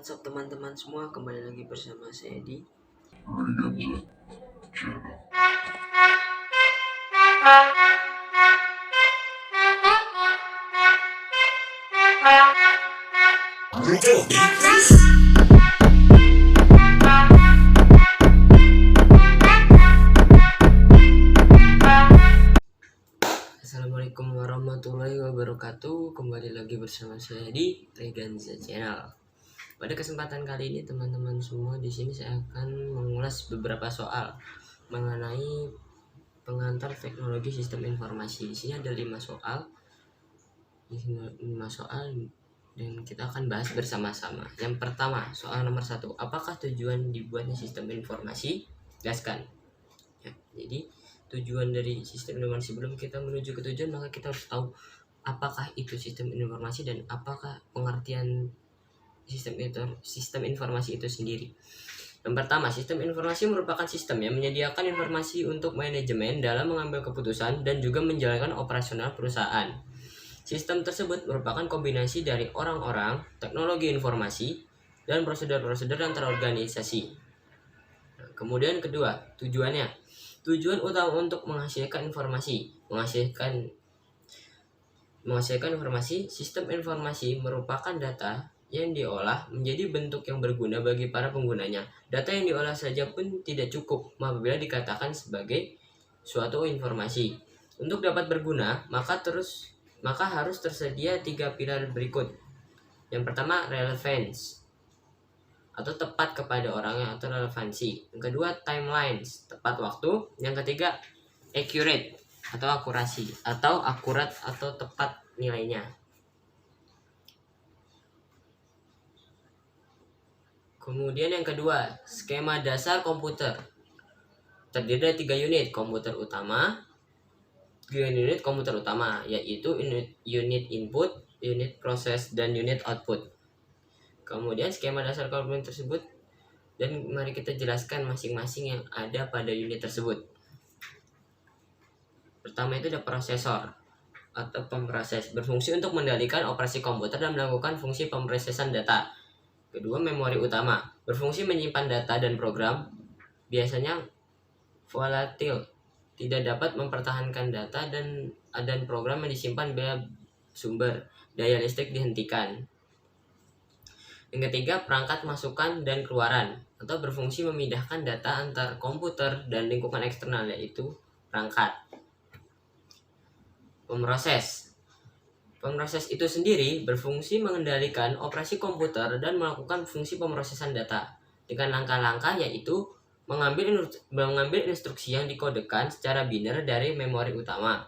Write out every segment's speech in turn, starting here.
What's up teman-teman semua, kembali lagi bersama saya di Assalamualaikum warahmatullahi wabarakatuh. Kembali lagi bersama saya di Reganza Channel. Pada kesempatan kali ini teman-teman semua, di sini saya akan mengulas beberapa soal mengenai pengantar teknologi sistem informasi. Di sini ada 5 soal. Di sini 5 soal dan kita akan bahas bersama-sama. Yang pertama, soal nomor 1. Apakah tujuan dibuatnya sistem informasi? Jelaskan. Ya, jadi tujuan dari sistem informasi, sebelum kita menuju ke tujuan maka kita harus tahu apakah itu sistem informasi dan apakah pengertian sistem informasi itu sendiri. Yang pertama, sistem informasi merupakan sistem yang menyediakan informasi untuk manajemen dalam mengambil keputusan dan juga menjalankan operasional perusahaan. Sistem tersebut merupakan kombinasi dari orang-orang, teknologi informasi, dan prosedur-prosedur yang terorganisasi. Nah, kemudian kedua, tujuannya. Tujuan utama untuk menghasilkan informasi. Menghasilkan informasi, sistem informasi merupakan data yang diolah menjadi bentuk yang berguna bagi para penggunanya. Data yang diolah saja pun tidak cukup apabila dikatakan sebagai suatu informasi. Untuk dapat berguna, maka harus tersedia 3 pilar berikut. Yang pertama, relevance atau tepat kepada orangnya atau relevansi. Yang kedua, timelines, tepat waktu. Yang ketiga, accurate atau akurasi atau akurat atau tepat nilainya. Kemudian yang kedua, skema dasar komputer. Terdiri dari 3 unit komputer utama. 3 unit komputer utama, yaitu unit input, unit proses, dan unit output. Kemudian skema dasar komputer tersebut, dan mari kita jelaskan masing-masing yang ada pada unit tersebut. Pertama itu ada prosesor atau pemroses, berfungsi untuk mengendalikan operasi komputer dan melakukan fungsi pemrosesan data. Kedua, memori utama, berfungsi menyimpan data dan program, biasanya volatil, tidak dapat mempertahankan data dan program yang disimpan bila sumber daya listrik dihentikan. Yang ketiga, perangkat masukan dan keluaran, atau berfungsi memindahkan data antar komputer dan lingkungan eksternal, yaitu perangkat. Pemroses itu sendiri berfungsi mengendalikan operasi komputer dan melakukan fungsi pemrosesan data dengan langkah-langkah, yaitu mengambil instruksi yang dikodekan secara biner dari memori utama,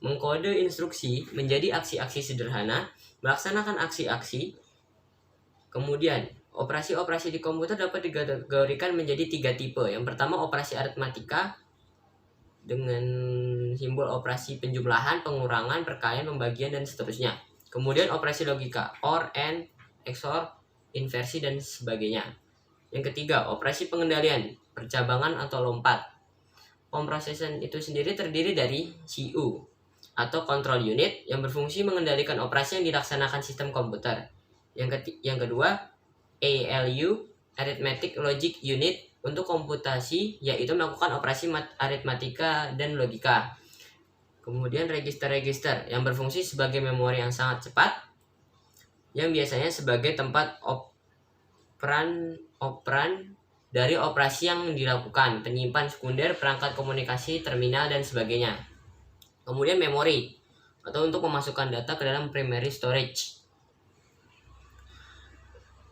mengkode instruksi menjadi aksi-aksi sederhana, melaksanakan aksi-aksi. Kemudian, operasi-operasi di komputer dapat dikategorikan menjadi 3 tipe. Yang pertama, operasi aritmatika dengan simbol operasi penjumlahan, pengurangan, perkalian, pembagian, dan seterusnya. Kemudian operasi logika, OR, AND, XOR, inversi, dan sebagainya. Yang ketiga, operasi pengendalian, percabangan atau lompat. Pemrosesan itu sendiri terdiri dari CU atau control unit yang berfungsi mengendalikan operasi yang dilaksanakan sistem komputer. Yang kedua, ALU, arithmetic logic unit, untuk komputasi, yaitu melakukan operasi aritmatika dan logika. Kemudian register-register yang berfungsi sebagai memori yang sangat cepat, yang biasanya sebagai tempat operan dari operasi yang dilakukan, penyimpan sekunder, perangkat komunikasi, terminal, dan sebagainya. Kemudian memori, atau untuk memasukkan data ke dalam primary storage.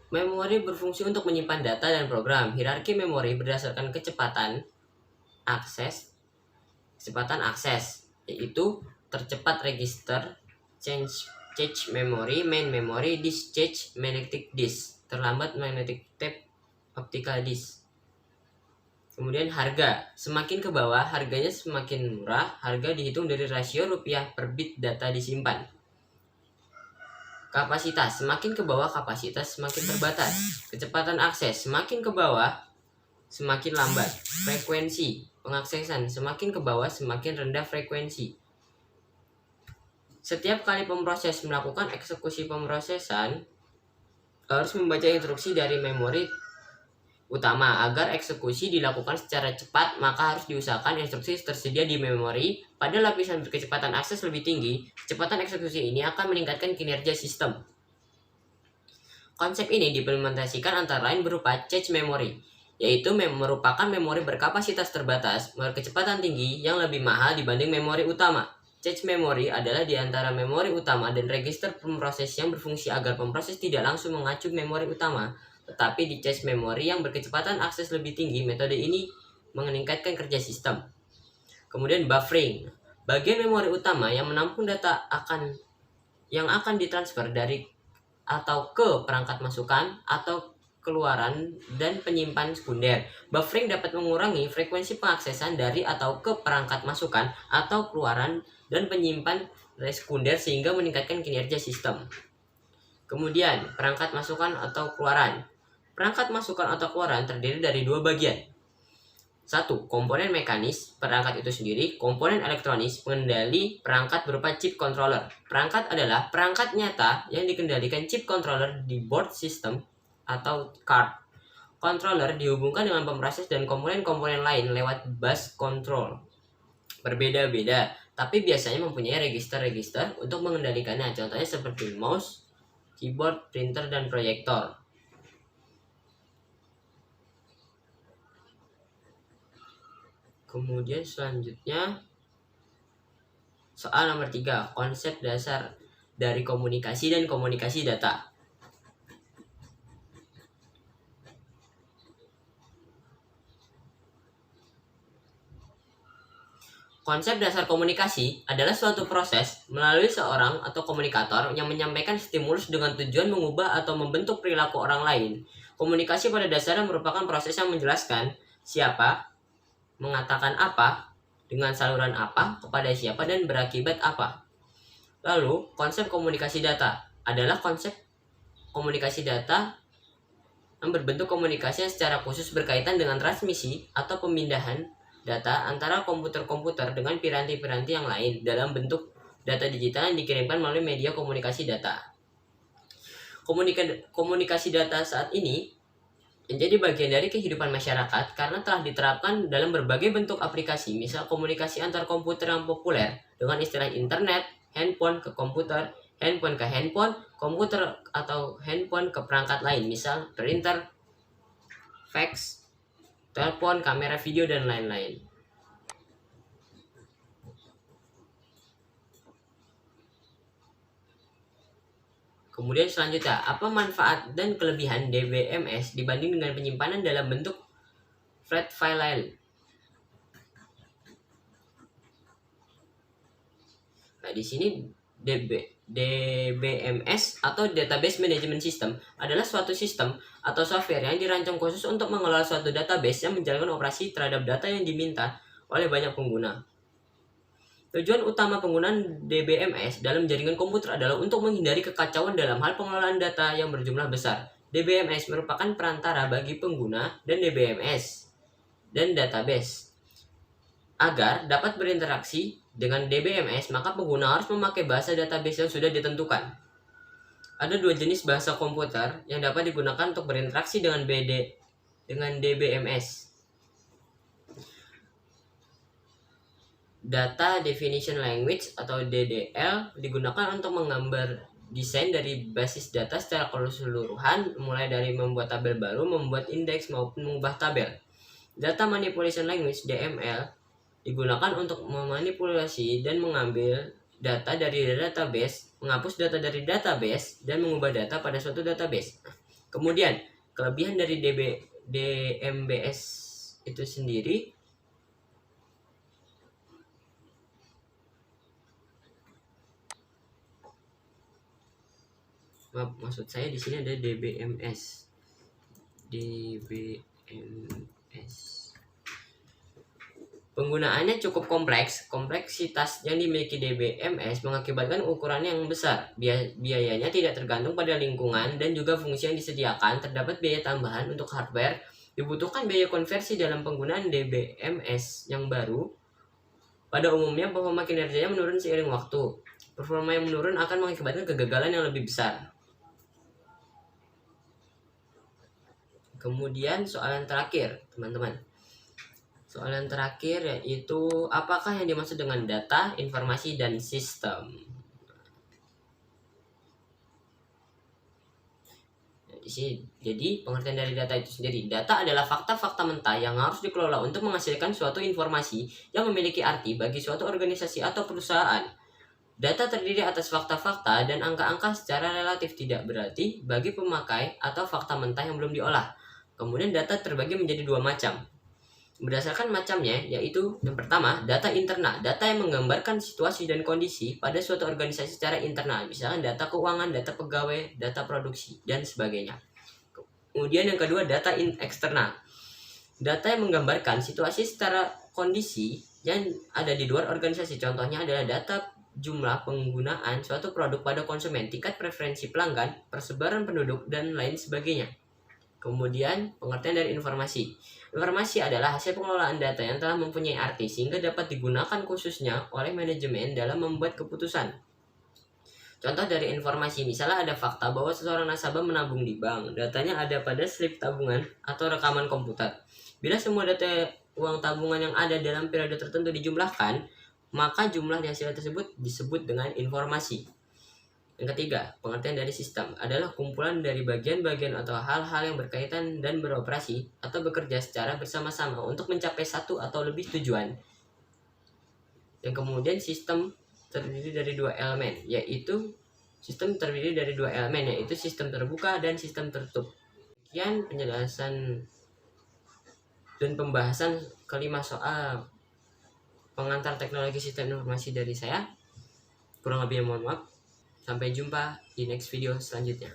Memori berfungsi untuk menyimpan data dan program. Hierarki memori berdasarkan kecepatan akses, yaitu tercepat register, cache memory, main memory, disk, magnetic disk, terlambat magnetic tape, optical disk. Kemudian harga, semakin ke bawah harganya semakin murah. Harga dihitung dari rasio rupiah per bit data disimpan. Kapasitas, semakin ke bawah kapasitas semakin terbatas. Kecepatan akses, semakin ke bawah semakin lambat. Frekuensi pengaksesan, semakin ke bawah semakin rendah frekuensi. Setiap kali pemroses melakukan eksekusi pemrosesan, harus membaca instruksi dari memori utama. Agar eksekusi dilakukan secara cepat, maka harus diusahakan instruksi tersedia di memori. Pada lapisan berkecepatan akses lebih tinggi, kecepatan eksekusi ini akan meningkatkan kinerja sistem. Konsep ini diimplementasikan antara lain berupa cache memory, yaitu merupakan memori berkapasitas terbatas, berkecepatan tinggi yang lebih mahal dibanding memori utama. Cache memory adalah di antara memori utama dan register pemroses yang berfungsi agar pemroses tidak langsung mengacu memori utama, tetapi di cache memory yang berkecepatan akses lebih tinggi. Metode ini meningkatkan kerja sistem. Kemudian buffering, bagian memori utama yang menampung data yang akan ditransfer dari atau ke perangkat masukan atau keluaran dan penyimpan sekunder. Buffering dapat mengurangi frekuensi pengaksesan dari atau ke perangkat masukan atau keluaran dan penyimpan sekunder sehingga meningkatkan kinerja sistem. Kemudian, perangkat masukan atau keluaran. Perangkat masukan atau keluaran terdiri dari dua bagian. 1. Komponen mekanis, perangkat itu sendiri. Komponen elektronis, pengendali perangkat berupa chip controller. Perangkat adalah perangkat nyata yang dikendalikan chip controller di board system atau card. Controller dihubungkan dengan pemroses dan komponen-komponen lain lewat bus control. Berbeda-beda, tapi biasanya mempunyai register-register untuk mengendalikannya. Contohnya seperti mouse, keyboard, printer, dan proyektor. Kemudian selanjutnya soal nomor 3, konsep dasar dari komunikasi dan komunikasi data. Konsep dasar komunikasi adalah suatu proses melalui seorang atau komunikator yang menyampaikan stimulus dengan tujuan mengubah atau membentuk perilaku orang lain. Komunikasi pada dasarnya merupakan proses yang menjelaskan siapa, mengatakan apa, dengan saluran apa, kepada siapa, dan berakibat apa. Lalu, konsep komunikasi data adalah konsep komunikasi data yang berbentuk komunikasi yang secara khusus berkaitan dengan transmisi atau pemindahan data antara komputer-komputer dengan piranti-piranti yang lain dalam bentuk data digital yang dikirimkan melalui media komunikasi data. Komunikasi data saat ini menjadi bagian dari kehidupan masyarakat karena telah diterapkan dalam berbagai bentuk aplikasi, misal komunikasi antar komputer yang populer dengan istilah internet, handphone ke komputer, handphone ke handphone, komputer atau handphone ke perangkat lain, misal printer, fax, telepon, kamera video, dan lain-lain. Kemudian selanjutnya, apa manfaat dan kelebihan DBMS dibanding dengan penyimpanan dalam bentuk flat file? Nah, di sini DBMS atau Database Management System adalah suatu sistem atau software yang dirancang khusus untuk mengelola suatu database yang menjalankan operasi terhadap data yang diminta oleh banyak pengguna. Tujuan utama penggunaan DBMS dalam jaringan komputer adalah untuk menghindari kekacauan dalam hal pengelolaan data yang berjumlah besar. DBMS merupakan perantara bagi pengguna dan DBMS dan database. Agar dapat berinteraksi dengan DBMS, maka pengguna harus memakai bahasa database yang sudah ditentukan. Ada dua jenis bahasa komputer yang dapat digunakan untuk berinteraksi dengan DBMS. Data Definition Language atau DDL digunakan untuk menggambar desain dari basis data secara keseluruhan, mulai dari membuat tabel baru, membuat indeks, maupun mengubah tabel. Data Manipulation Language DML digunakan untuk memanipulasi dan mengambil data dari database, menghapus data dari database, dan mengubah data pada suatu database. Kemudian, kelebihan dari DMBS itu sendiri maksud saya di sini ada DBMS. Penggunaannya cukup kompleks. Kompleksitas yang dimiliki DBMS mengakibatkan ukuran yang besar. Biayanya tidak tergantung pada lingkungan dan juga fungsi yang disediakan. Terdapat biaya tambahan untuk hardware. Dibutuhkan biaya konversi dalam penggunaan DBMS yang baru. Pada umumnya, performa kinerjanya menurun seiring waktu. Performa yang menurun akan mengakibatkan kegagalan yang lebih besar. Kemudian soalan terakhir, teman-teman. Soalan terakhir yaitu apakah yang dimaksud dengan data, informasi, dan sistem? Jadi pengertian dari data itu sendiri. Data adalah fakta-fakta mentah yang harus dikelola untuk menghasilkan suatu informasi yang memiliki arti bagi suatu organisasi atau perusahaan. Data terdiri atas fakta-fakta dan angka-angka secara relatif tidak berarti bagi pemakai atau fakta mentah yang belum diolah. Kemudian data terbagi menjadi dua macam. Berdasarkan macamnya, yaitu yang pertama, data internal, data yang menggambarkan situasi dan kondisi pada suatu organisasi secara internal, misalnya data keuangan, data pegawai, data produksi, dan sebagainya. Kemudian yang kedua, data eksternal, data yang menggambarkan situasi secara kondisi yang ada di luar organisasi. Contohnya adalah data jumlah penggunaan suatu produk pada konsumen, tingkat preferensi pelanggan, persebaran penduduk, dan lain sebagainya. Kemudian pengertian dari informasi. Informasi adalah hasil pengelolaan data yang telah mempunyai arti sehingga dapat digunakan khususnya oleh manajemen dalam membuat keputusan. Contoh dari informasi, misalnya ada fakta bahwa seseorang nasabah menabung di bank. Datanya ada pada slip tabungan atau rekaman komputer. Bila semua data uang tabungan yang ada dalam periode tertentu dijumlahkan, maka jumlah di hasil tersebut disebut dengan informasi. Yang ketiga, pengertian dari sistem adalah kumpulan dari bagian-bagian atau hal-hal yang berkaitan dan beroperasi atau bekerja secara bersama-sama untuk mencapai satu atau lebih tujuan. Dan kemudian sistem terdiri dari dua elemen, yaitu sistem terbuka dan sistem tertutup. Sekian penjelasan dan pembahasan kelima soal pengantar teknologi sistem informasi dari saya. Kurang lebih mohon maaf. Sampai jumpa di next video selanjutnya.